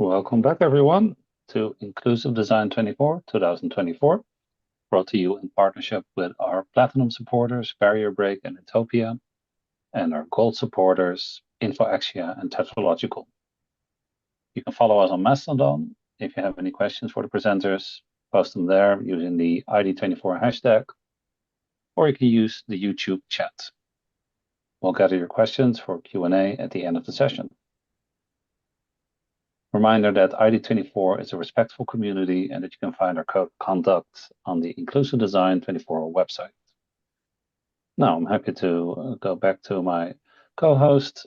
Welcome back, everyone, to Inclusive Design 24, 2024, brought to you in partnership with our Platinum supporters, Barrier Break and Utopia, and our Gold supporters, InfoAxia and Tetralogical. You can follow us on Mastodon. If you have any questions for the presenters, post them there using the ID24 hashtag, or you can use the YouTube chat. We'll gather your questions for Q&A at the end of the session. Reminder that ID24 is a respectful community and that you can find our code of conduct on the Inclusive Design 24 website. Now I'm happy to go back to my co-host,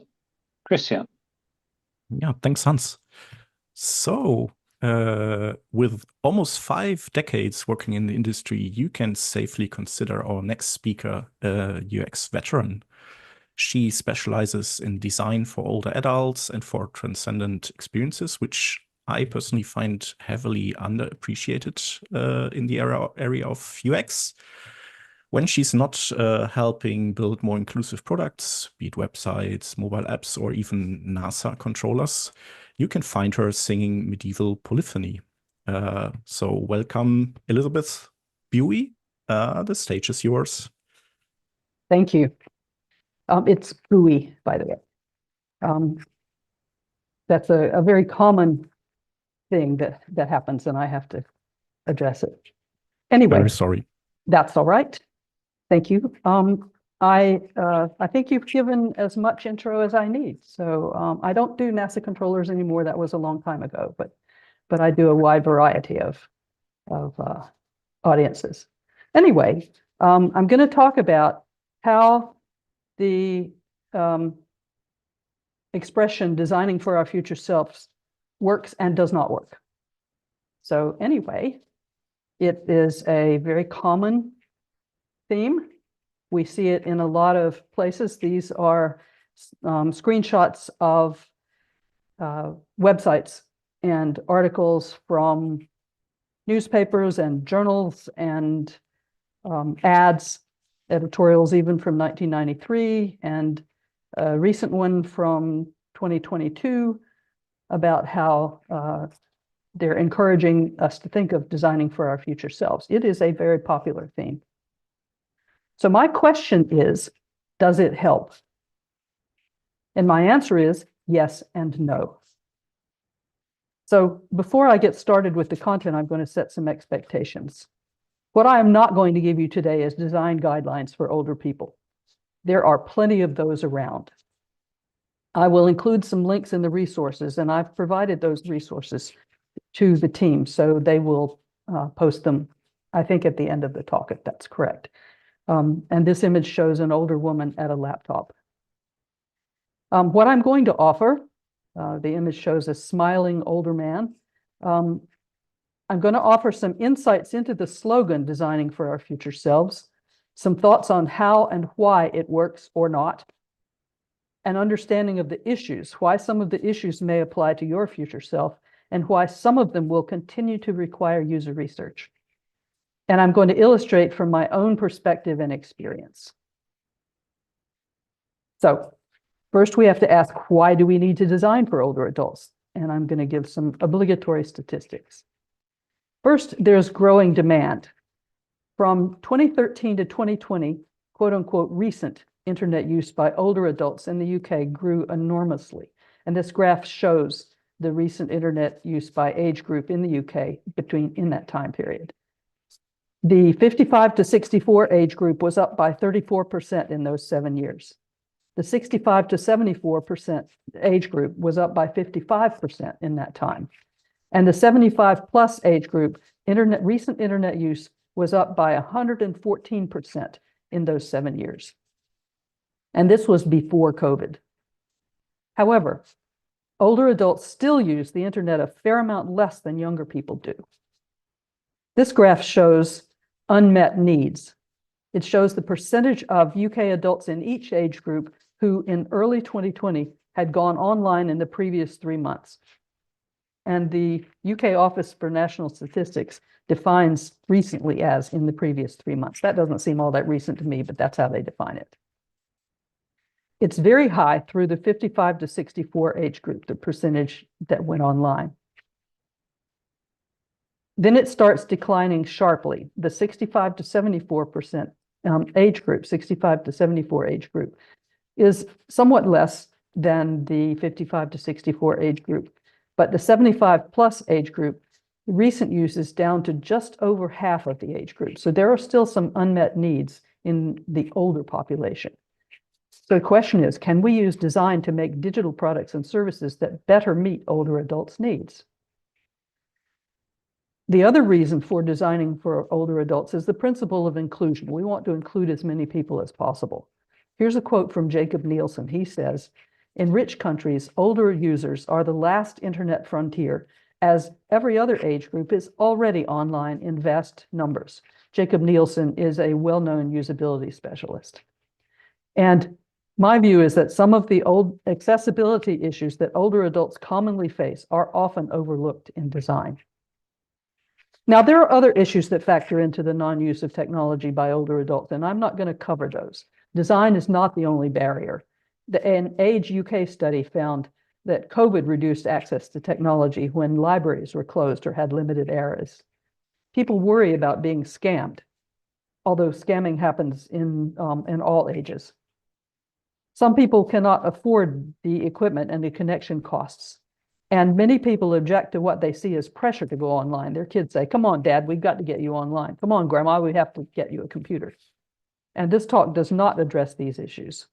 Christian. Yeah, thanks, Hans. So, with almost 5 decades working in the industry, you can safely consider our next speaker a UX veteran. She specializes in design for older adults and for transcendent experiences, which I personally find heavily underappreciated in the area of UX. When she's not helping build more inclusive products, be it websites, mobile apps, or even NASA controllers, you can find her singing medieval polyphony. So welcome, Elizabeth Buie. The stage is yours. Thank you. It's Buie, by the way. That's a very common thing that happens, and I have to address it. Anyway, very sorry. That's all right. Thank you. I think you've given as much intro as I need. So I don't do NASA controllers anymore. That was a long time ago, but I do a wide variety of audiences. Anyway, I'm going to talk about how the expression designing for our future selves works and does not work. So anyway, it is a very common theme. We see it in a lot of places. These are screenshots of websites and articles from newspapers and journals and ads, editorials even from 1993, and a recent one from 2022 about how they're encouraging us to think of designing for our future selves. It is a very popular theme. So my question is, does it help? And my answer is yes and no. So before I get started with the content, I'm going to set some expectations. What I am not going to give you today is design guidelines for older people. There are plenty of those around. I will include some links in the resources, and I've provided those resources to the team, so they will post them, I think, at the end of the talk, if that's correct. And this image shows an older woman at a laptop. What I'm going to offer, the image shows a smiling older man. I'm going to offer some insights into the slogan, Designing for Our Future Selves, some thoughts on how and why it works or not, an understanding of the issues, why some of the issues may apply to your future self, and why some of them will continue to require user research. And I'm going to illustrate from my own perspective and experience. So first, we have to ask, why do we need to design for older adults? And I'm going to give some obligatory statistics. First, there's growing demand. From 2013 to 2020, quote unquote, recent internet use by older adults in the UK grew enormously. And this graph shows the recent internet use by age group in the UK in that time period. The 55 to 64 age group was up by 34% in those 7 years. The 65 to 74% age group was up by 55% in that time. And the 75 plus age group, recent internet use was up by 114% in those 7 years. And this was before COVID. However, older adults still use the internet a fair amount less than younger people do. This graph shows unmet needs. It shows the percentage of UK adults in each age group who in early 2020 had gone online in the previous 3 months. And the UK Office for National Statistics defines recently as in the previous 3 months. That doesn't seem all that recent to me, but that's how they define it. It's very high through the 55 to 64 age group, the percentage that went online. Then it starts declining sharply. The 65 to 74% age group, 65 to 74 age group, is somewhat less than the 55 to 64 age group. But the 75 plus age group, recent use is down to just over half of the age group. So there are still some unmet needs in the older population. So the question is, can we use design to make digital products and services that better meet older adults' needs? The other reason for designing for older adults is the principle of inclusion. We want to include as many people as possible. Here's a quote from Jacob Nielsen. He says, "In rich countries, older users are the last internet frontier, as every other age group is already online in vast numbers." Jacob Nielsen is a well-known usability specialist. And my view is that some of the old accessibility issues that older adults commonly face are often overlooked in design. Now, there are other issues that factor into the non-use of technology by older adults, and I'm not going to cover those. Design is not the only barrier. An Age UK study found that COVID reduced access to technology when libraries were closed or had limited areas. People worry about being scammed, although scamming happens in all ages. Some people cannot afford the equipment and the connection costs. And many people object to what they see as pressure to go online. Their kids say, "Come on, Dad, we've got to get you online. Come on, Grandma, we have to get you a computer." And this talk does not address these issues.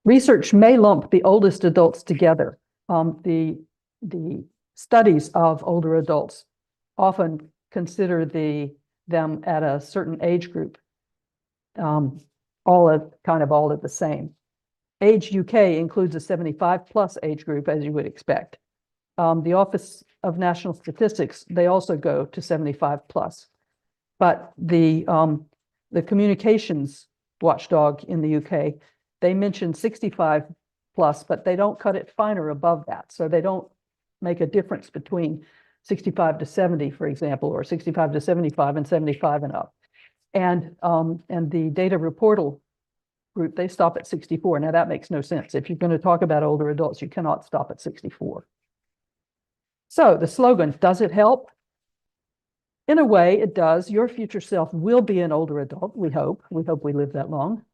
Research may lump the oldest adults together. The studies of older adults often consider them at a certain age group, all at the same. Age UK includes a 75 plus age group, as you would expect. The Office of National Statistics, they also go to 75 plus. But the communications watchdog in the UK, they mention 65 plus, but they don't cut it finer above that. So they don't make a difference between 65 to 70, for example, or 65 to 75 and 75 and up. And the data reportal group, they stop at 64. Now that makes no sense. If you're going to talk about older adults, you cannot stop at 64. So the slogan, does it help? In a way, it does. Your future self will be an older adult, we hope. We hope we live that long.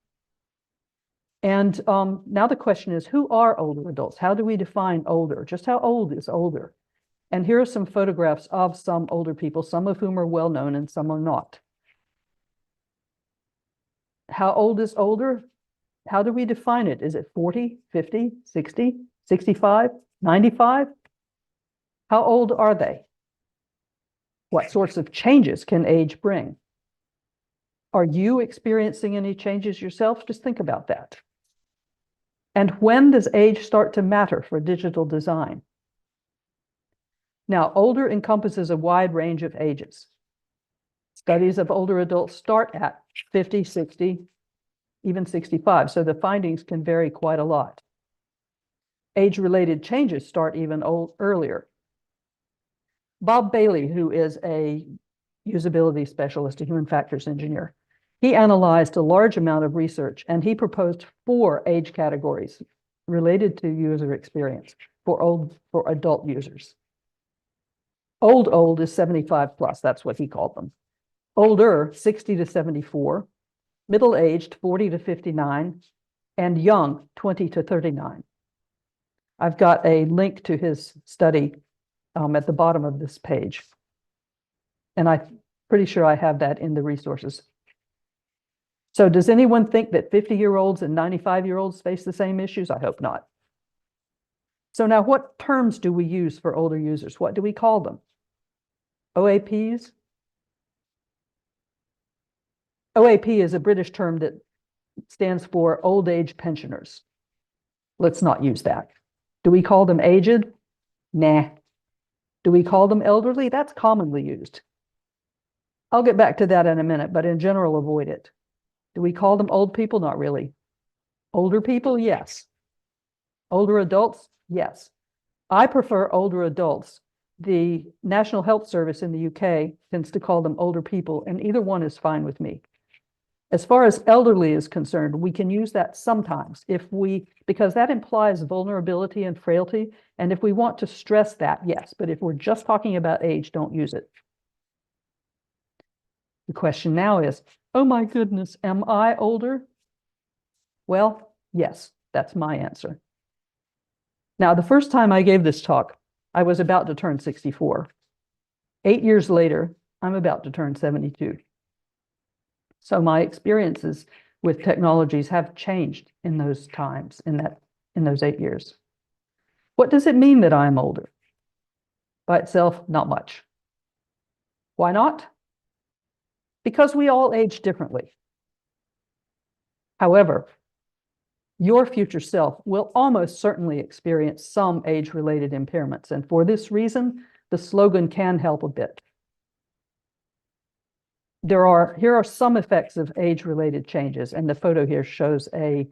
And now the question is, who are older adults? How do we define older? Just how old is older? And here are some photographs of some older people, some of whom are well known and some are not. How old is older? How do we define it? Is it 40, 50, 60, 65, 95? How old are they? What sorts of changes can age bring? Are you experiencing any changes yourself? Just think about that. And when does age start to matter for digital design? Now, older encompasses a wide range of ages. Studies of older adults start at 50, 60, even 65, so the findings can vary quite a lot. Age-related changes start even earlier. Bob Bailey, who is a usability specialist, a human factors engineer, he analyzed a large amount of research and he proposed 4 age categories related to user experience for adult users. Old is 75 plus, that's what he called them. Older, 60 to 74, middle-aged, 40 to 59, and young, 20 to 39. I've got a link to his study at the bottom of this page. And I'm pretty sure I have that in the resources. So does anyone think that 50-year-olds and 95-year-olds face the same issues? I hope not. So now what terms do we use for older users? What do we call them? OAPs? OAP is a British term that stands for old age pensioners. Let's not use that. Do we call them aged? Nah. Do we call them elderly? That's commonly used. I'll get back to that in a minute, but in general, avoid it. Do we call them old people? Not really. Older people? Yes. Older adults? Yes. I prefer older adults. The National Health Service in the UK tends to call them older people, and either one is fine with me. As far as elderly is concerned, we can use that sometimes because that implies vulnerability and frailty. And if we want to stress that, yes, but if we're just talking about age, don't use it. The question now is, oh my goodness, am I older? Well, yes, that's my answer. Now, the first time I gave this talk, I was about to turn 64. 8 years later, I'm about to turn 72. So my experiences with technologies have changed in those times, in those 8 years. What does it mean that I'm older? By itself, not much. Why not? Because we all age differently. However, your future self will almost certainly experience some age-related impairments. And for this reason, the slogan can help a bit. Here are some effects of age-related changes. And the photo here shows a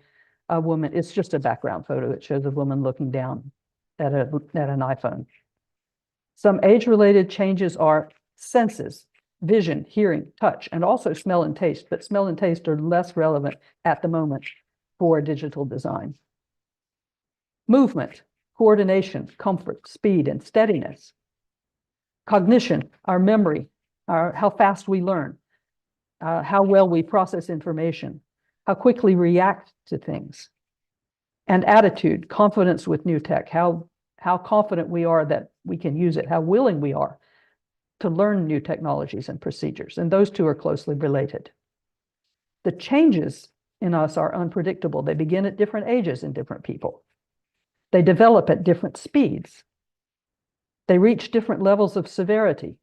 woman. It's just a background photo. It shows a woman looking down at an iPhone. Some age-related changes are senses, vision, hearing, touch, and also smell and taste. But smell and taste are less relevant at the moment for digital design. Movement, coordination, comfort, speed, and steadiness. Cognition, our memory, how fast we learn, how well we process information, how quickly we react to things. And attitude, confidence with new tech, how confident we are that we can use it, how willing we are to learn new technologies and procedures. And those two are closely related. The changes in us are unpredictable. They begin at different ages in different people. They develop at different speeds. They reach different levels of severity.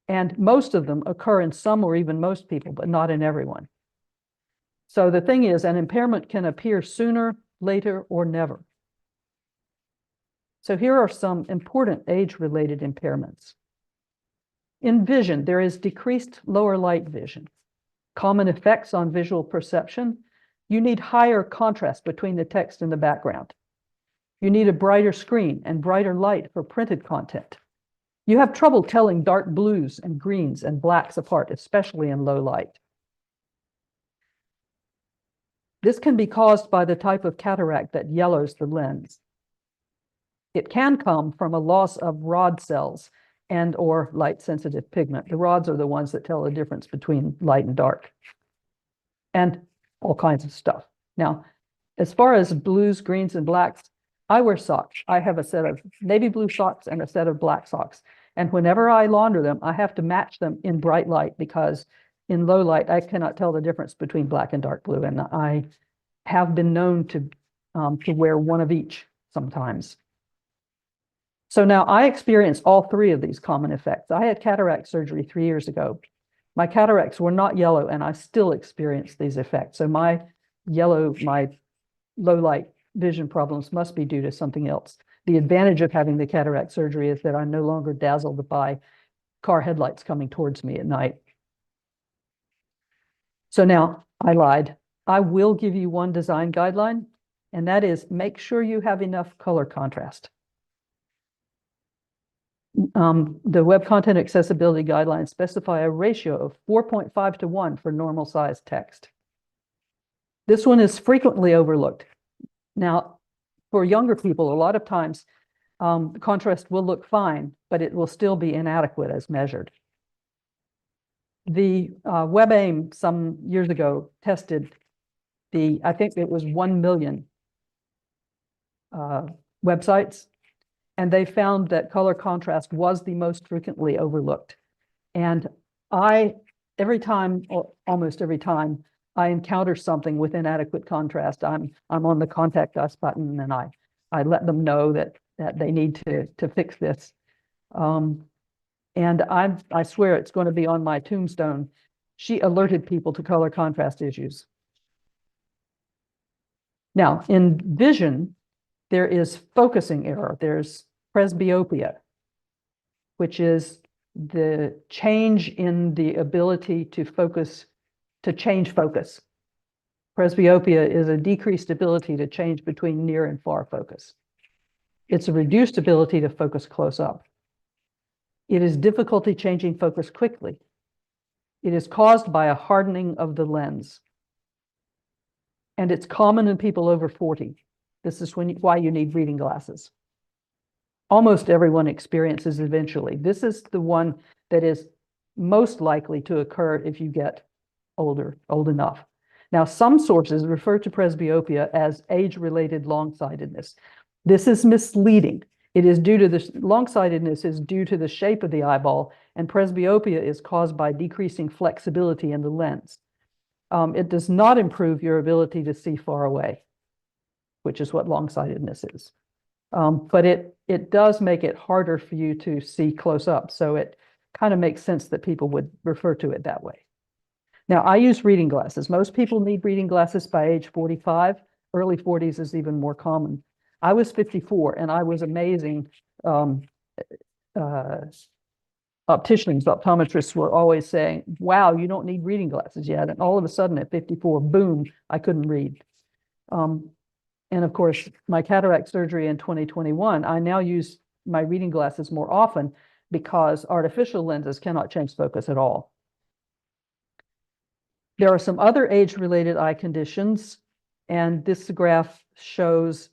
And most of them occur in some or even most people, but not in everyone. So the thing is, an impairment can appear sooner, later, or never. So here are some important age-related impairments. In vision, there is decreased lower light vision. Common effects on visual perception. You need higher contrast between the text and the background. You need a brighter screen and brighter light for printed content. You have trouble telling dark blues and greens and blacks apart, especially in low light. This can be caused by the type of cataract that yellows the lens. It can come from a loss of rod cells and or light-sensitive pigment. The rods are the ones that tell the difference between light and dark, and all kinds of stuff. Now, as far as blues, greens, and blacks, I wear socks. I have a set of navy blue socks and a set of black socks. And whenever I launder them, I have to match them in bright light because in low light, I cannot tell the difference between black and dark blue. And I have been known to wear one of each sometimes. So now I experience all three of these common effects. I had cataract surgery 3 years ago. My cataracts were not yellow, and I still experience these effects. So my low light vision problems must be due to something else. The advantage of having the cataract surgery is that I'm no longer dazzled by car headlights coming towards me at night. So now I lied. I will give you one design guideline, and that is make sure you have enough color contrast. The Web Content Accessibility Guidelines specify a ratio of 4.5 to 1 for normal size text. This one is frequently overlooked. Now, for younger people, a lot of times the contrast will look fine, but it will still be inadequate as measured. The WebAIM some years ago tested I think it was 1 million websites, and they found that color contrast was the most frequently overlooked. And every time, or almost every time, I encounter something with inadequate contrast, I'm on the contact us button, and I let them know that they need to fix this. And I swear it's going to be on my tombstone. She alerted people to color contrast issues. Now, in vision, there is focusing error. There's presbyopia, which is the change in the ability to focus, to change focus. Presbyopia is a decreased ability to change between near and far focus. It's a reduced ability to focus close up. It is difficulty changing focus quickly. It is caused by a hardening of the lens. And it's common in people over 40. This is why you need reading glasses. Almost everyone experiences eventually. This is the one that is most likely to occur if you get old enough. Now, some sources refer to presbyopia as age-related longsightedness. This is misleading. It is due to the longsightedness is due to the shape of the eyeball, and presbyopia is caused by decreasing flexibility in the lens. It does not improve your ability to see far away, which is what longsightedness is. But it does make it harder for you to see close up. So it kind of makes sense that people would refer to it that way. Now, I use reading glasses. Most people need reading glasses by age 45. Early 40s is even more common. I was 54, and I was amazing. Optometrists were always saying, wow, you don't need reading glasses yet. And all of a sudden at 54, boom, I couldn't read. And of course, my cataract surgery in 2021, I now use my reading glasses more often because artificial lenses cannot change focus at all. There are some other age-related eye conditions, and this graph shows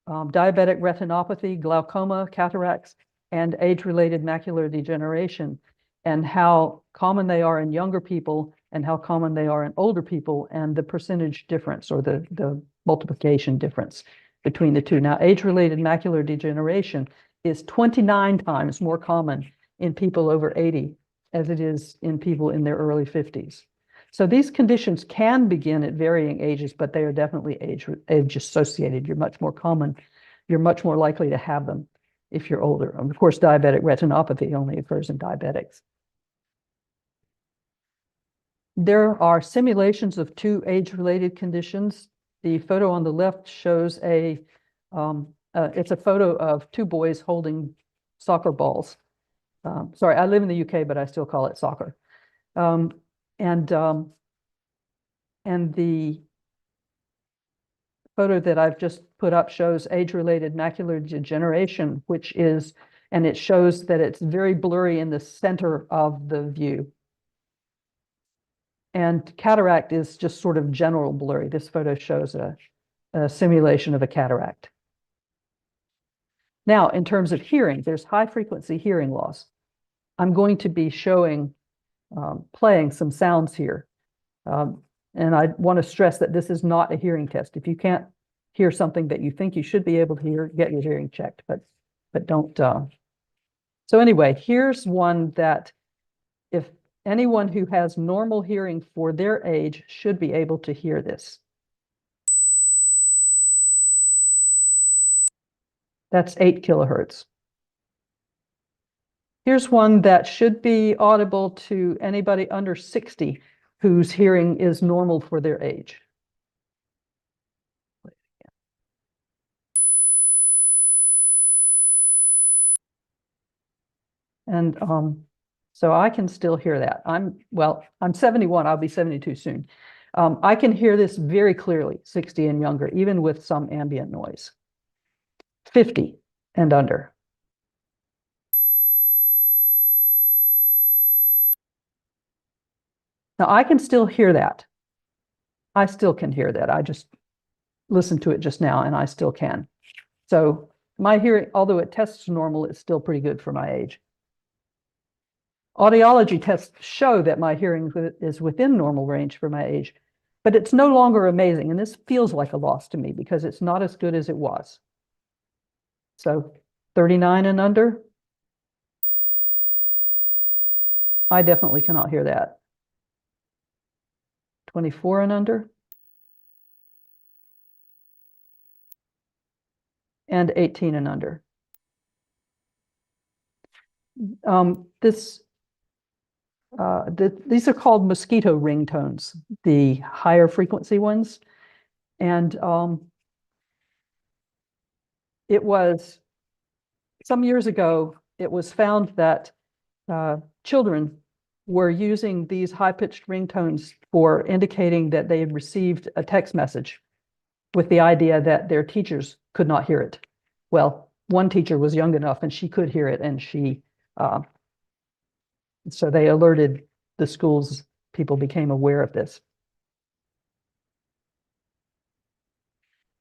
diabetic retinopathy, glaucoma, cataracts, and age-related macular degeneration, and how common they are in younger people and how common they are in older people, and the percentage difference or the multiplication difference between the two. Now, age-related macular degeneration is 29 times more common in people over 80 as it is in people in their early 50s. So these conditions can begin at varying ages, but they are definitely age associated. You're much more common. You're much more likely to have them if you're older. And of course, diabetic retinopathy only occurs in diabetics. There are simulations of two age-related conditions. The photo on the left shows it's a photo of two boys holding soccer balls. Sorry, I live in the UK, but I still call it soccer. And the photo that I've just put up shows age-related macular degeneration, and it shows that it's very blurry in the center of the view. And cataract is just sort of general blurry. This photo shows a simulation of a cataract. Now, in terms of hearing, there's high-frequency hearing loss. I'm going to be playing some sounds here. And I want to stress that this is not a hearing test. If you can't hear something that you think you should be able to hear, get your hearing checked, but don't. So anyway, here's one that if anyone who has normal hearing for their age should be able to hear this. That's 8 kilohertz. Here's one that should be audible to anybody under 60 whose hearing is normal for their age. And so I can still hear that. I'm 71, I'll be 72 soon. I can hear this very clearly, 60 and younger, even with some ambient noise. 50 and under. Now I can still hear that. I still can hear that. I just listened to it just now and I still can. So my hearing, although it tests normal, it's still pretty good for my age. Audiology tests show that my hearing is within normal range for my age, but it's no longer amazing. And this feels like a loss to me because it's not as good as it was. So 39 and under, I definitely cannot hear that. 24 and under, and 18 and under. These are called mosquito ringtones, the higher frequency ones. And it was some years ago, it was found that children were using these high-pitched ringtones for indicating that they had received a text message with the idea that their teachers could not hear it. Well, one teacher was young enough and she could hear it, and so they alerted the schools, people became aware of this.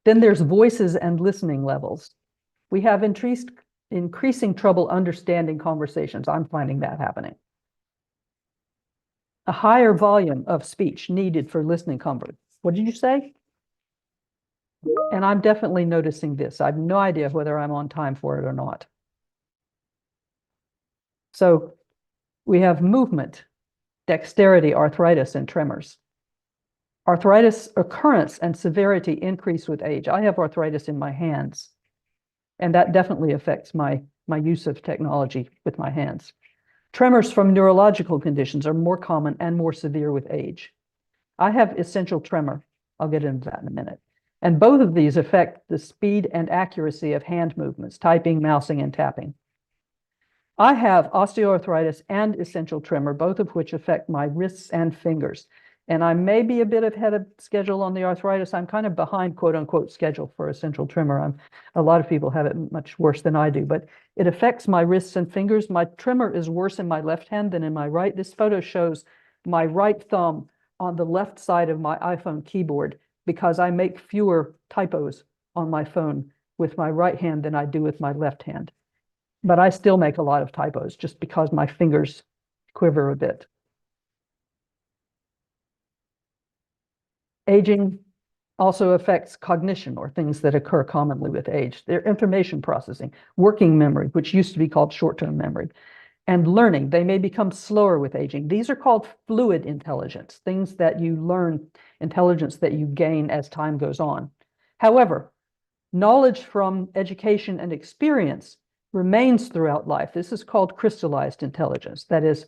Then there's voices and listening levels. We have increasing trouble understanding conversations. I'm finding that happening. A higher volume of speech needed for listening comfort. What did you say? And I'm definitely noticing this. I have no idea whether I'm on time for it or not. So we have movement, dexterity, arthritis, and tremors. Arthritis occurrence and severity increase with age. I have arthritis in my hands, and that definitely affects my use of technology with my hands. Tremors from neurological conditions are more common and more severe with age. I have essential tremor. I'll get into that in a minute. And both of these affect the speed and accuracy of hand movements, typing, mousing, and tapping. I have osteoarthritis and essential tremor, both of which affect my wrists and fingers. And I may be a bit ahead of schedule on the arthritis. I'm kind of behind, quote unquote, schedule for essential tremor. A lot of people have it much worse than I do, but it affects my wrists and fingers. My tremor is worse in my left hand than in my right. This photo shows my right thumb on the left side of my iPhone keyboard because I make fewer typos on my phone with my right hand than I do with my left hand. But I still make a lot of typos just because my fingers quiver a bit. Aging also affects cognition, or things that occur commonly with age. Their information processing, working memory, which used to be called short-term memory, and learning. They may become slower with aging. These are called fluid intelligence, things that you learn, intelligence that you gain as time goes on. However, knowledge from education and experience remains throughout life. This is called crystallized intelligence. That is,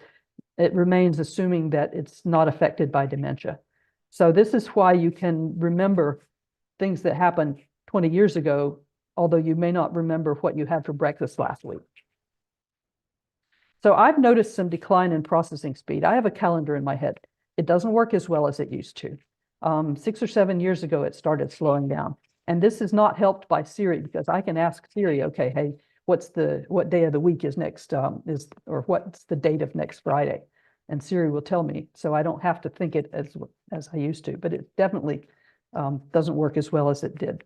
it remains, assuming that it's not affected by dementia. So this is why you can remember things that happened 20 years ago, although you may not remember what you had for breakfast last week. So I've noticed some decline in processing speed. I have a calendar in my head. It doesn't work as well as it used to. 6 or 7 years ago, it started slowing down. And this is not helped by Siri, because I can ask Siri, okay, hey, what day of the week is next, or what's the date of next Friday? And Siri will tell me, so I don't have to think it as I used to, but it definitely doesn't work as well as it did.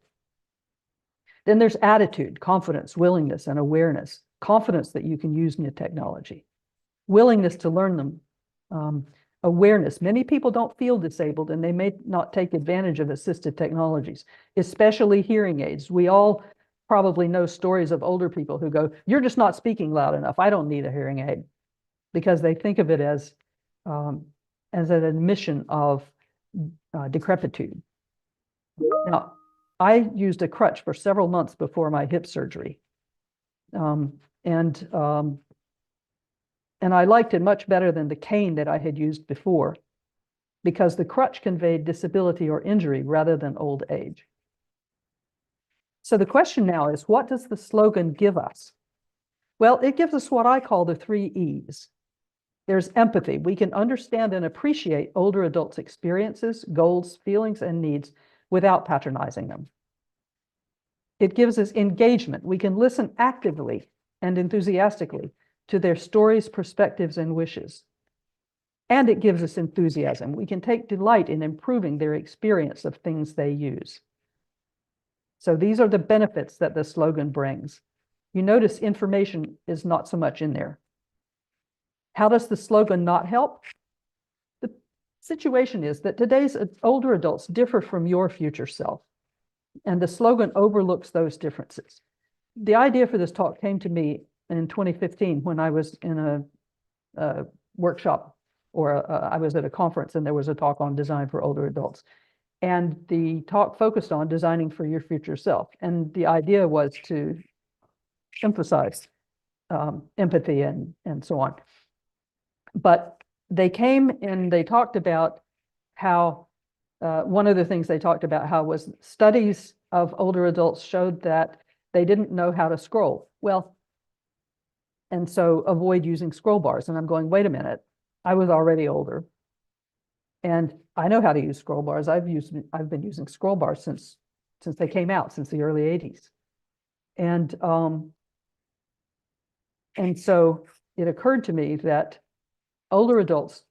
Then there's attitude, confidence, willingness, and awareness. Confidence that you can use new technology. Willingness to learn them. Awareness. Many people don't feel disabled, and they may not take advantage of assistive technologies, especially hearing aids. We all probably know stories of older people who go, "You're just not speaking loud enough. I don't need a hearing aid," because they think of it as an admission of decrepitude. Now, I used a crutch for several months before my hip surgery. And I liked it much better than the cane that I had used before, because the crutch conveyed disability or injury rather than old age. So the question now is, what does the slogan give us? Well, it gives us what I call the 3 E's. There's empathy. We can understand and appreciate older adults' experiences, goals, feelings, and needs without patronizing them. It gives us engagement. We can listen actively and enthusiastically to their stories, perspectives, and wishes. And it gives us enthusiasm. We can take delight in improving their experience of things they use. So these are the benefits that the slogan brings. You notice information is not so much in there. How does the slogan not help? The situation is that today's older adults differ from your future self, and the slogan overlooks those differences. The idea for this talk came to me in 2015 when I was in a workshop, or I was at a conference, and there was a talk on design for older adults. And the talk focused on designing for your future self. And the idea was to emphasize empathy and so on. But they came and they talked about how, one of the things they talked about how was studies of older adults showed that they didn't know how to scroll well. And so avoid using scroll bars. And I'm going, wait a minute, I was already older. And I know how to use scroll bars. I've been using scroll bars since they came out, since the early 80s. And so it occurred to me that older adults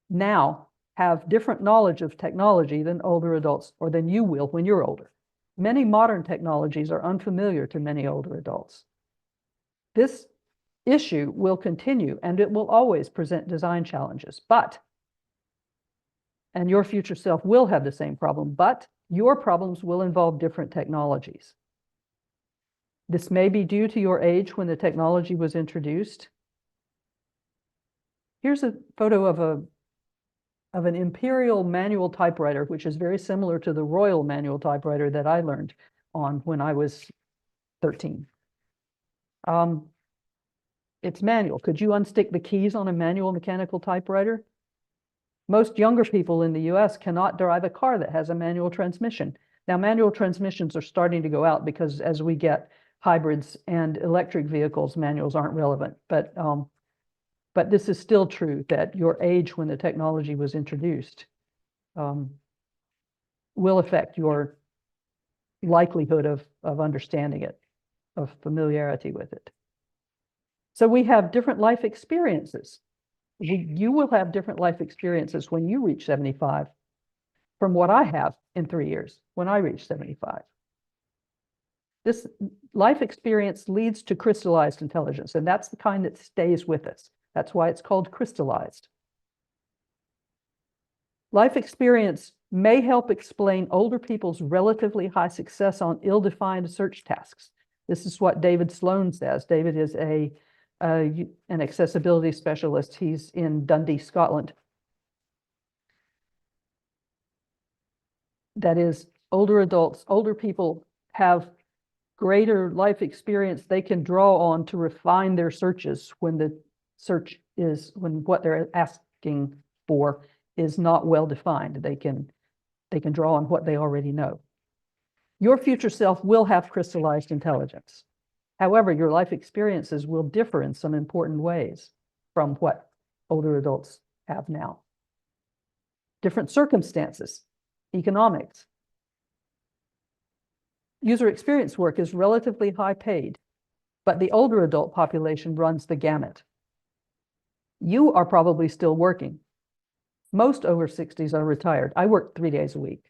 now have different knowledge of technology than older adults, or than you will when you're older. Many modern technologies are unfamiliar to many older adults. This issue will continue, and it will always present design challenges, and your future self will have the same problem, but your problems will involve different technologies. This may be due to your age when the technology was introduced. Here's a photo of an imperial manual typewriter, which is very similar to the royal manual typewriter that I learned on when I was 13. It's manual. Could you unstick the keys on a manual mechanical typewriter? Most younger people in the US cannot drive a car that has a manual transmission. Now, manual transmissions are starting to go out because as we get hybrids and electric vehicles, manuals aren't relevant. But this is still true that your age when the technology was introduced will affect your likelihood of understanding it, of familiarity with it. So we have different life experiences. You will have different life experiences when you reach 75 from what I have in 3 years when I reach 75. This life experience leads to crystallized intelligence, and that's the kind that stays with us. That's why it's called crystallized. Life experience may help explain older people's relatively high success on ill-defined search tasks. This is what David Sloan says. David is an accessibility specialist. He's in Dundee, Scotland. That is, older people have greater life experience they can draw on to refine their searches when the search is, when what they're asking for is not well defined. They can draw on what they already know. Your future self will have crystallized intelligence. However, your life experiences will differ in some important ways from what older adults have now. Different circumstances, economics. User experience work is relatively high paid, but the older adult population runs the gamut. You are probably still working. Most over 60s are retired. I work 3 days a week.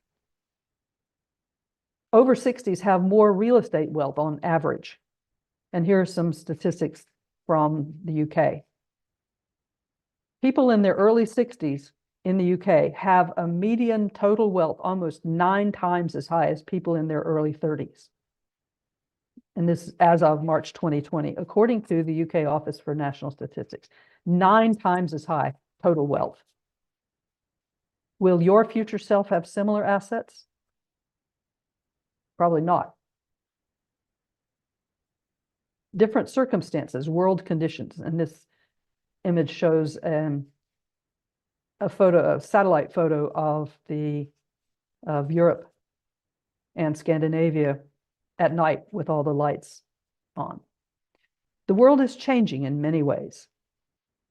Over 60s have more real estate wealth on average. And here are some statistics from the UK. People in their early 60s in the UK have a median total wealth almost 9 times as high as people in their early 30s. And this is as of March 2020, according to the UK Office for National Statistics. 9 times as high total wealth. Will your future self have similar assets? Probably not. Different circumstances, world conditions. And this image shows a satellite photo of Europe and Scandinavia at night with all the lights on. The world is changing in many ways.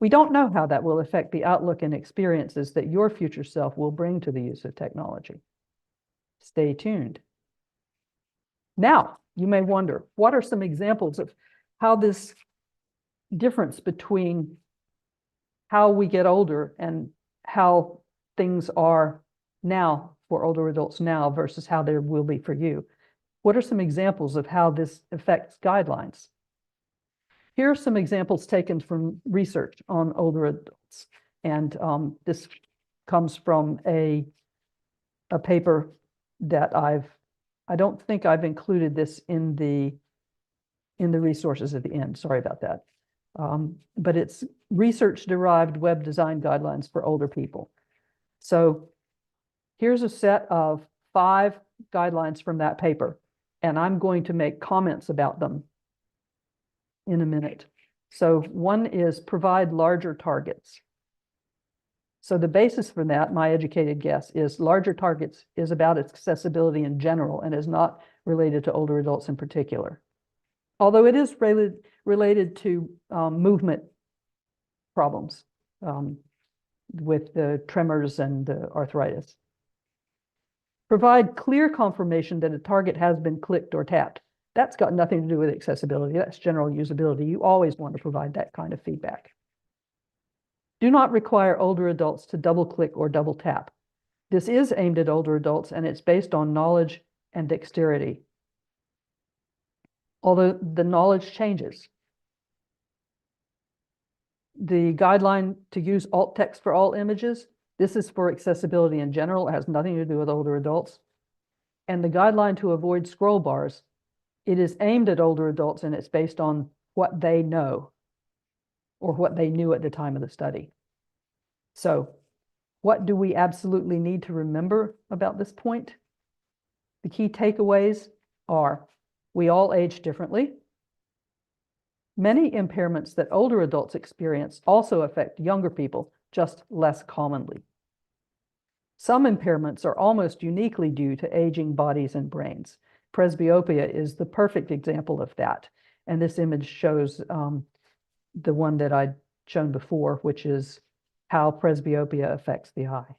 We don't know how that will affect the outlook and experiences that your future self will bring to the use of technology. Stay tuned. Now, you may wonder, what are some examples of how this difference between how we get older and how things are now for older adults now versus how they will be for you? What are some examples of how this affects guidelines? Here are some examples taken from research on older adults. And this comes from a paper that I don't think I've included this in the resources at the end. Sorry about that. But it's research-derived web design guidelines for older people. So here's a set of 5 guidelines from that paper, and I'm going to make comments about them in a minute. So one is provide larger targets. So the basis for that, my educated guess, is larger targets is about accessibility in general and is not related to older adults in particular. Although it is related to movement problems with the tremors and the arthritis. Provide clear confirmation that a target has been clicked or tapped. That's got nothing to do with accessibility. That's general usability. You always want to provide that kind of feedback. do not require older adults to double click or double tap. This is aimed at older adults, and it's based on knowledge and dexterity. Although the knowledge changes. The guideline to use alt text for all images, this is for accessibility in general. It has nothing to do with older adults. And the guideline to avoid scroll bars, it is aimed at older adults, and it's based on what they know or what they knew at the time of the study. So what do we absolutely need to remember about this point? The key takeaways are we all age differently. Many impairments that older adults experience also affect younger people, just less commonly. Some impairments are almost uniquely due to aging bodies and brains. Presbyopia is the perfect example of that. And this image shows the one that I'd shown before, which is how presbyopia affects the eye.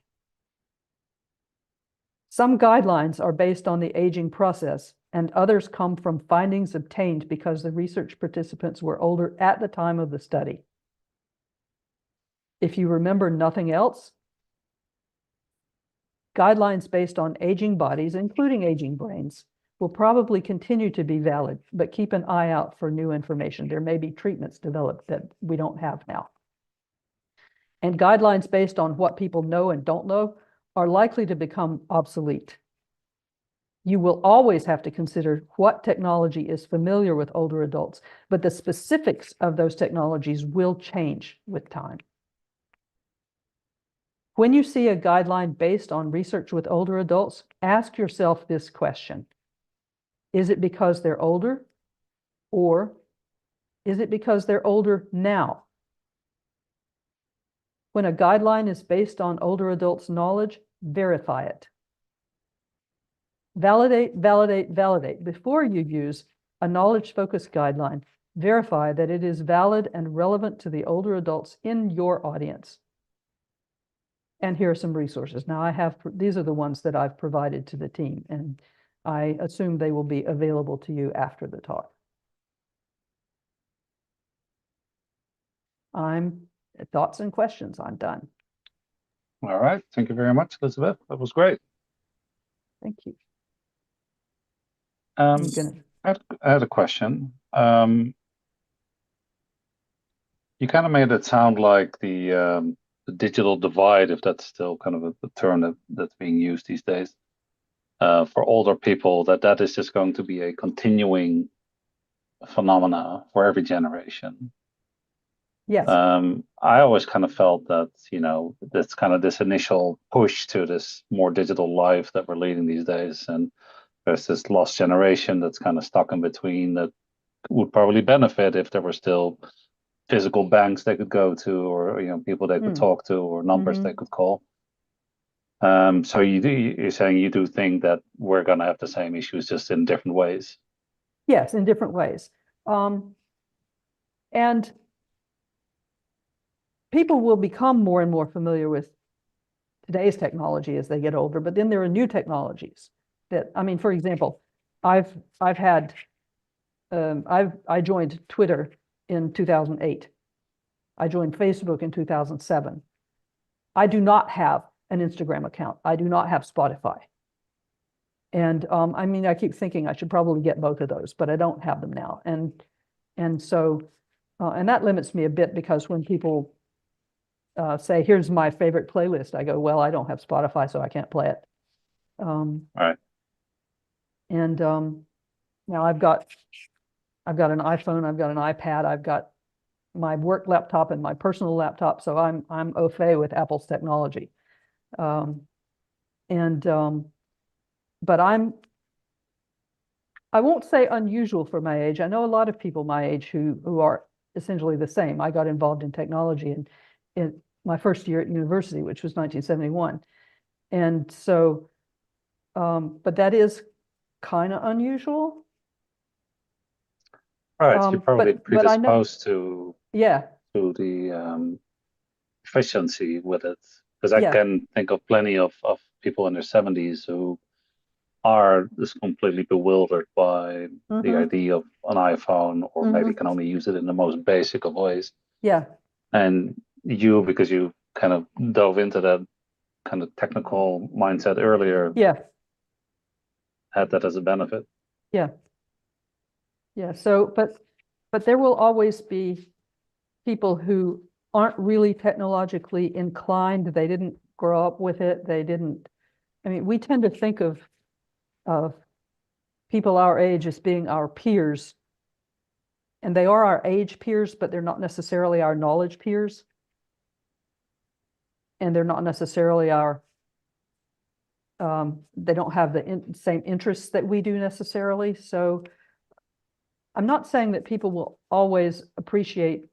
Some guidelines are based on the aging process, and others come from findings obtained because the research participants were older at the time of the study. If you remember nothing else, guidelines based on aging bodies, including aging brains, will probably continue to be valid, but keep an eye out for new information. There may be treatments developed that we don't have now. And guidelines based on what people know and don't know are likely to become obsolete. You will always have to consider what technology is familiar with older adults, but the specifics of those technologies will change with time. When you see a guideline based on research with older adults, ask yourself this question. Is it because they're older, or is it because they're older now? When a guideline is based on older adults' knowledge, verify it. Validate, validate, validate. Before you use a knowledge-focused guideline, verify that it is valid and relevant to the older adults in your audience. And here are some resources. Now these are the ones that I've provided to the team, and I assume they will be available to you after the talk. Thoughts and questions, I'm done. All right. Thank you very much, Elizabeth. That was great. Thank you. I had a question. You kind of made it sound like the digital divide, if that's still kind of a term that's being used these days, for older people, that is just going to be a continuing phenomena for every generation. Yes. I always kind of felt that, that's kind of this initial push to this more digital life that we're leading these days. And there's this lost generation that's kind of stuck in between that would probably benefit if there were still physical banks they could go to, or people they could talk to, or numbers they could call. So you're saying you do think that we're going to have the same issues, just in different ways? Yes, in different ways. And people will become more and more familiar with today's technology as they get older, but then there are new technologies that, for example, I joined Twitter in 2008. I joined Facebook in 2007. I do not have an Instagram account. I do not have Spotify. And I keep thinking I should probably get both of those, but I don't have them now. And so that limits me a bit, because when people say, here's my favorite playlist, I go, well, I don't have Spotify, so I can't play it. All right. And now I've got an iPhone, I've got an iPad, I've got my work laptop and my personal laptop, so I'm au fait with Apple's technology. But I won't say unusual for my age. I know a lot of people my age who are essentially the same. I got involved in technology in my first year at university, which was 1971. And so, but that is kind of unusual. Right, you're probably predisposed to the efficiency with it, because I can think of plenty of people in their 70s who are just completely bewildered by the idea of an iPhone, or maybe can only use it in the most basic of ways. Yeah. And you, because you kind of dove into that kind of technical mindset earlier, Yeah, had that as a benefit. yeah. Yeah, so, but there will always be people who aren't really technologically inclined. They didn't grow up with it. They didn't, I mean, we tend to think of people our age as being our peers. And they are our age peers, but they're not necessarily our knowledge peers. And they're not necessarily our, they don't have the same interests that we do necessarily. So I'm not saying that people will always appreciate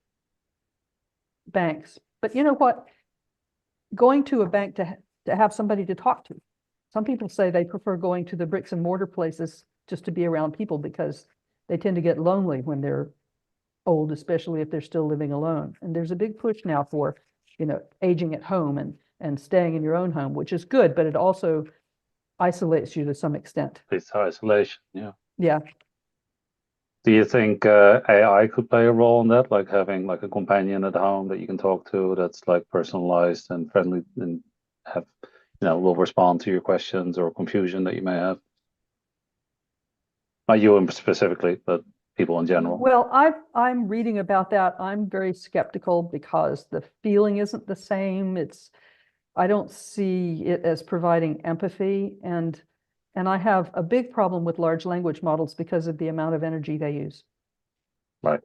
banks, but you know what? Going to a bank to have somebody to talk to. Some people say they prefer going to the bricks and mortar places just to be around people because they tend to get lonely when they're old, especially if they're still living alone. And there's a big push now for, aging at home and staying in your own home, which is good, but it also isolates you to some extent. It's isolation, yeah. Yeah. Do you think AI could play a role in that, like having like a companion at home that you can talk to that's like personalized and friendly and have, will respond to your questions or confusion that you may have? Not you specifically, but people in general. Well, I'm reading about that. I'm very skeptical because the feeling isn't the same. I don't see it as providing empathy, and I have a big problem with large language models because of the amount of energy they use. Right.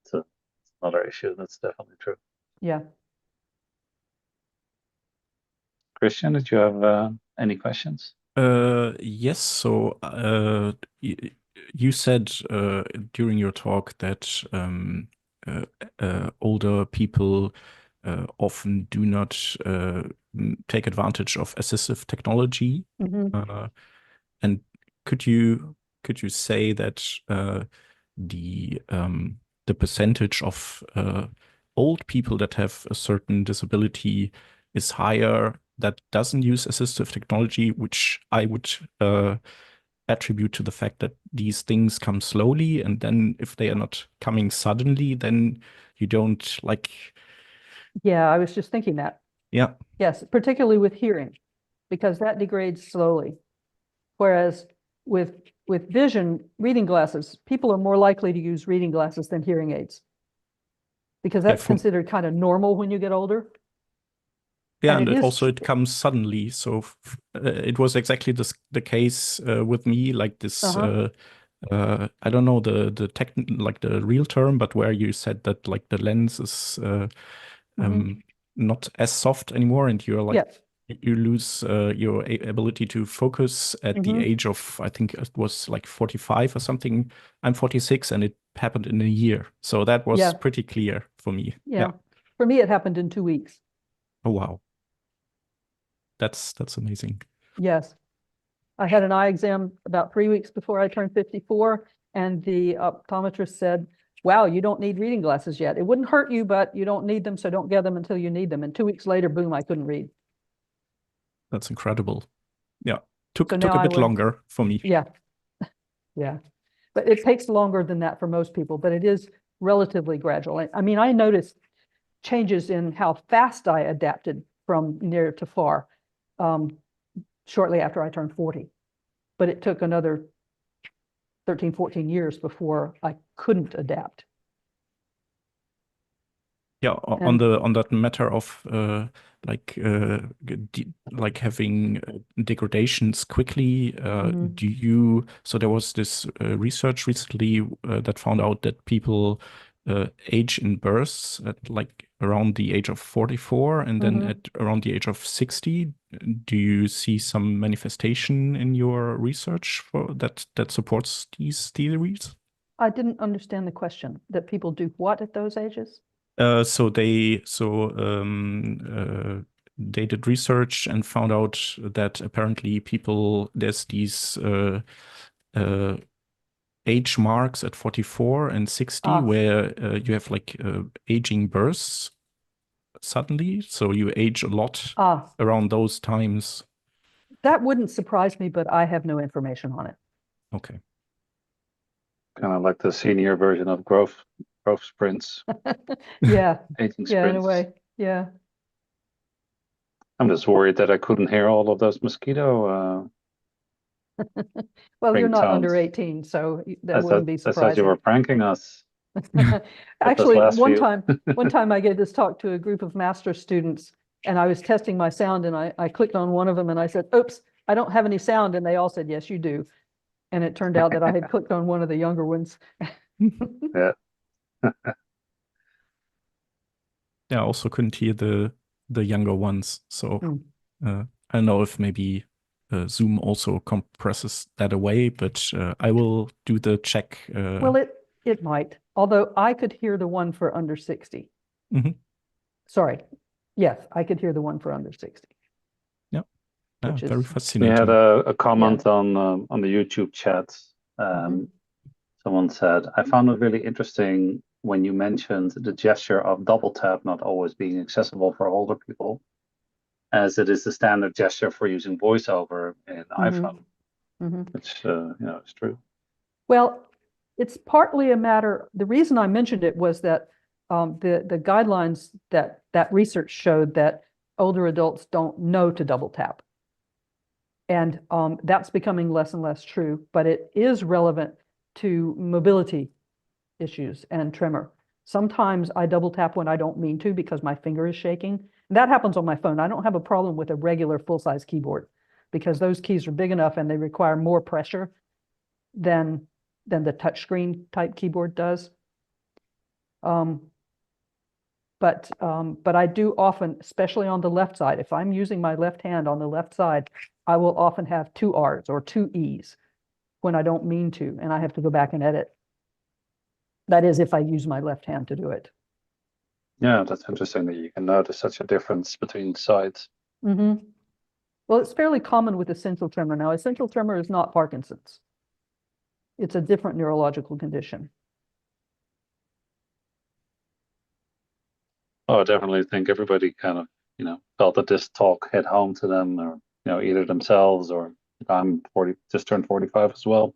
So it's another issue. That's definitely true. Yeah. Christian, did you have any questions? Yes. So you said during your talk that older people often do not take advantage of assistive technology. Mm-hmm. And could you say that the percentage of old people that have a certain disability is higher that doesn't use assistive technology, which I would attribute to the fact that these things come slowly, and then if they are not coming suddenly, then you don't like. Yeah, I was just thinking that. Yeah. Yes, particularly with hearing, because that degrades slowly. Whereas with vision, reading glasses, people are more likely to use reading glasses than hearing aids, because that's considered kind of normal when you get older. Yeah, and also it comes suddenly. So it was exactly the case with me, like this. I don't know the like the real term, but where you said that like the lens is not as soft anymore, and you're like you lose your ability to focus at the age of, I think it was like 45 or something. I'm 46, and it happened in a year. So that was pretty clear for me. Yeah. For me, it happened in 2 weeks. Oh wow. That's amazing. Yes. I had an eye exam about 3 weeks before I turned 54, and the optometrist said, wow, you don't need reading glasses yet. It wouldn't hurt you, but you don't need them, so don't get them until you need them. And 2 weeks later, boom, I couldn't read. That's incredible. Yeah. Took a bit longer for me. Yeah. Yeah. But it takes longer than that for most people, but it is relatively gradual. I mean, I noticed changes in how fast I adapted from near to far shortly after I turned 40. But it took another 13, 14 years before I couldn't adapt. Yeah, on that matter of like having degradations quickly, so there was this research recently that found out that people age in bursts at like around the age of 44 and then at around the age of 60. Do you see some manifestation in your research for that supports these theories? I didn't understand the question. That people do what at those ages? They did research and found out that apparently there's these age marks at 44 and 60 where you have like aging bursts suddenly. So you age a lot around those times. That wouldn't surprise me, but I have no information on it. Okay. Kind of like the senior version of growth growth sprints, Yeah, aging yeah, in a sprints. way, yeah. I'm just worried that I couldn't hear all of those mosquito Well, you're not ringtones. under 18, so that wouldn't be I thought you were surprising. pranking us. Actually, last one few. time I gave this talk to a group of master's students, and I was testing my sound, and I clicked on one of them and I said, "Oops, I don't have any sound." And they all said, "Yes, you do." And it turned out that I had clicked on one of the younger ones. Yeah. Yeah, I also couldn't hear the younger ones. So I don't know if maybe Zoom also compresses that away, but I will do the check. Well, it might, although I could hear the one for under 60. Mhm. Sorry. Yes, I could hear the one for under 60. Yeah, Which very is, We fascinating. had a comment on the YouTube chat. Someone said, I found it really interesting when you mentioned the gesture of double tap not always being accessible for older people, as it is the standard gesture for using voiceover in iPhone, which is true. Well, it's partly a matter, the reason I mentioned it was that the guidelines that research showed that older adults don't know to double tap. And that's becoming less and less true, but it is relevant to mobility issues and tremor. Sometimes I double tap when I don't mean to because my finger is shaking. That happens on my phone. I don't have a problem with a regular full-size keyboard because those keys are big enough and they require more pressure than the touchscreen type keyboard does. But I do often, especially on the left side, if I'm using my left hand on the left side, I will often have 2 R's or 2 E's when I don't mean to, and I have to go back and edit. That is if I use my left hand to do it. Yeah, that's interesting that you can notice such a difference between sides. Well, it's fairly common with essential tremor. Now, essential tremor is not Parkinson's. It's a different neurological condition. Oh, I definitely think everybody kind of, felt that this talk hit home to them, or, either themselves or I'm 40, just turned 45 as well,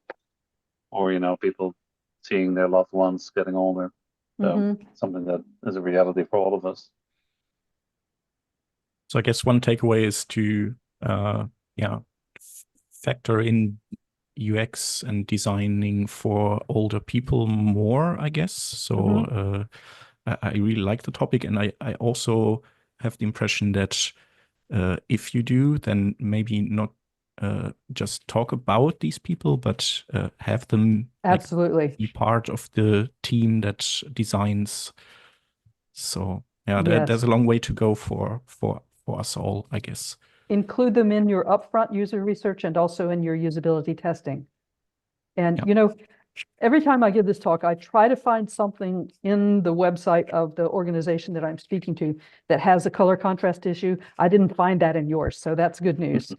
or, people seeing their loved ones getting older. So something that is a reality for all of us. So I guess one takeaway is to, factor in UX and designing for older people more, I guess. So I really like the topic, and I also have the impression that if you do, then maybe not just talk about these people, but have them absolutely be part of the team that designs. So yeah, yes. there's a long way to go for us all, I guess. Include them in your upfront user research and also in your usability testing. And every time I give this talk, I try to find something in the website of the organization that I'm speaking to that has a color contrast issue. I didn't find that in yours, so that's good news.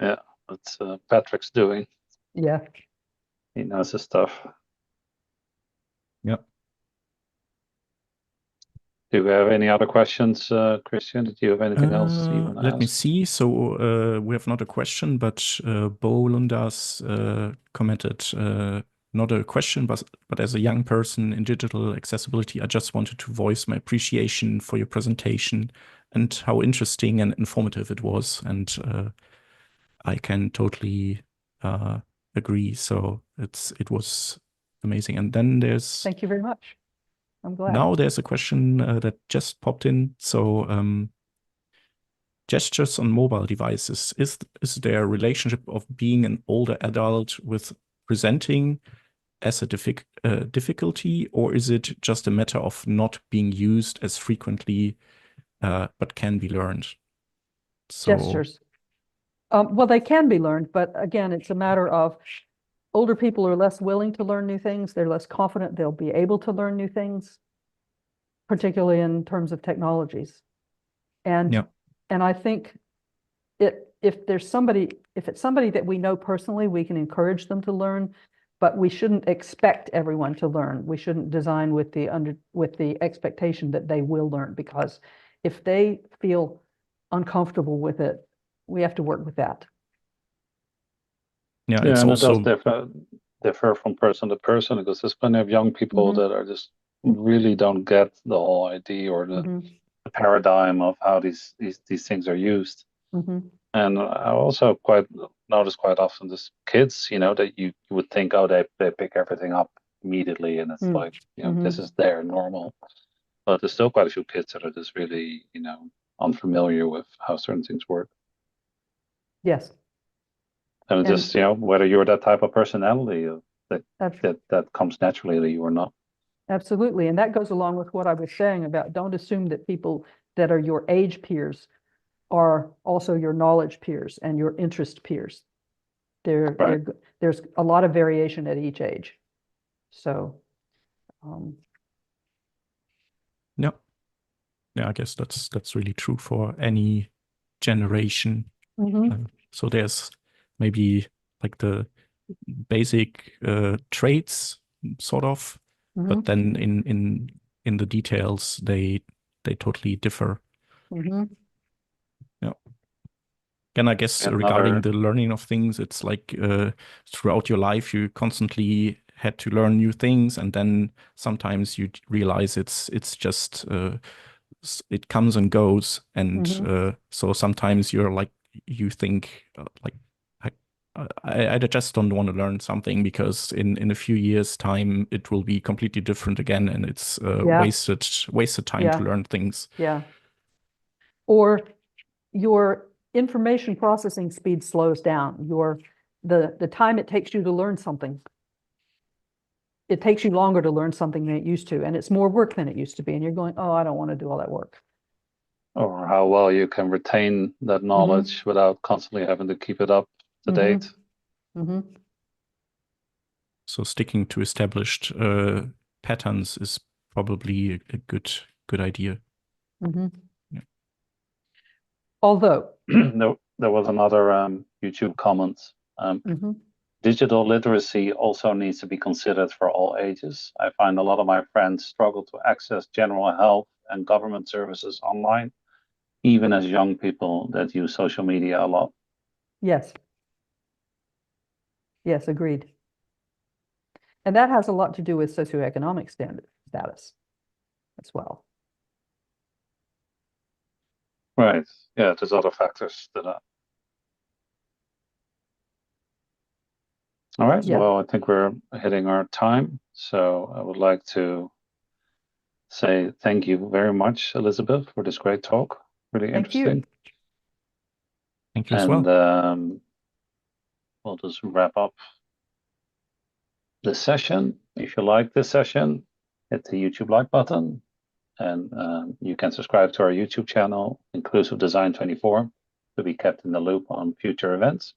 Yeah, that's Patrick's doing. Yeah. He knows his stuff. Yep. Do we have any other questions, Christian? Did you have anything else you want to Let me ask? see. So we have not a question, but Bolundas commented, not a question, but as a young person in digital accessibility, I just wanted to voice my appreciation for your presentation and how interesting and informative it was. And I can totally agree. So it was amazing. And then there's... Thank you very much. I'm glad. Now there's a question that just popped in. So gestures on mobile devices, is there a relationship of being an older adult with presenting as a difficulty, or is it just a matter of not being used as frequently, but can be learned? So, gestures. Well, they can be learned, but again, it's a matter of older people are less willing to learn new things. They're less confident they'll be able to learn new things, particularly in terms of technologies. And I think if it's somebody that we know personally, we can encourage them to learn, but we shouldn't expect everyone to learn. We shouldn't design with the expectation that they will learn, because if they feel uncomfortable with it, we have to work with that. Yeah, it's also differ from person to person, because there's plenty of young people that are just really don't get the whole idea or the paradigm of how these things are used. And I also notice quite often this kids, that you would think, oh, they pick everything up immediately, and it's like, this is their normal. But there's still quite a few kids that are just really, unfamiliar with how certain things work. Yes. And just, whether you're that type of personality that comes naturally that you are not. Absolutely. And that goes along with what I was saying about don't assume that people that are your age peers are also your knowledge peers and your interest peers. There's a lot of variation at each age. So, yeah, I guess that's really true for any generation. So there's maybe like the basic traits, sort of, but then in the details they totally differ. Yeah. And I guess regarding the learning of things, it's like throughout your life you constantly had to learn new things, and then sometimes you realize it's just it comes and goes, and so sometimes you think like I just don't want to learn something because in a few years' time it will be completely different again, and it's wasted time to learn things. Yeah. Or your information processing speed slows down. The time it takes you to learn something. It takes you longer to learn something than it used to, and it's more work than it used to be. And you're going, oh, I don't want to do all that work. Or how well you can retain that knowledge without constantly having to keep it up to date. So sticking to established patterns is probably a good idea. Yeah. Although there was another YouTube comment. Digital literacy also needs to be considered for all ages. I find a lot of my friends struggle to access general health and government services online, even as young people that use social media a lot. Yes. Yes, agreed. And that has a lot to do with socioeconomic status as well. Right. Yeah, there's other factors to that. All right. Yeah. Well, I think we're hitting our time. So I would like to say thank you very much, Elizabeth, for this great talk. Really interesting. Thank you as well. And we'll just wrap up this session. If you like this session, hit the YouTube like button. And you can subscribe to our YouTube channel, Inclusive Design 24, to be kept in the loop on future events.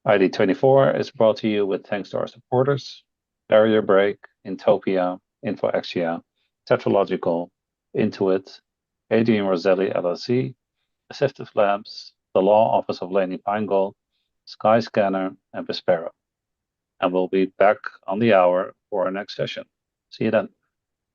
ID24 is brought to you with thanks to our supporters, Barrier Break, Intopia, InfoExia, Tetralogical, Intuit, Adrian Roselli LLC, Assistive Labs, the Law Office of Laney Feingold, Skyscanner, and Vespero. And we'll be back on the hour for our next session. See you then.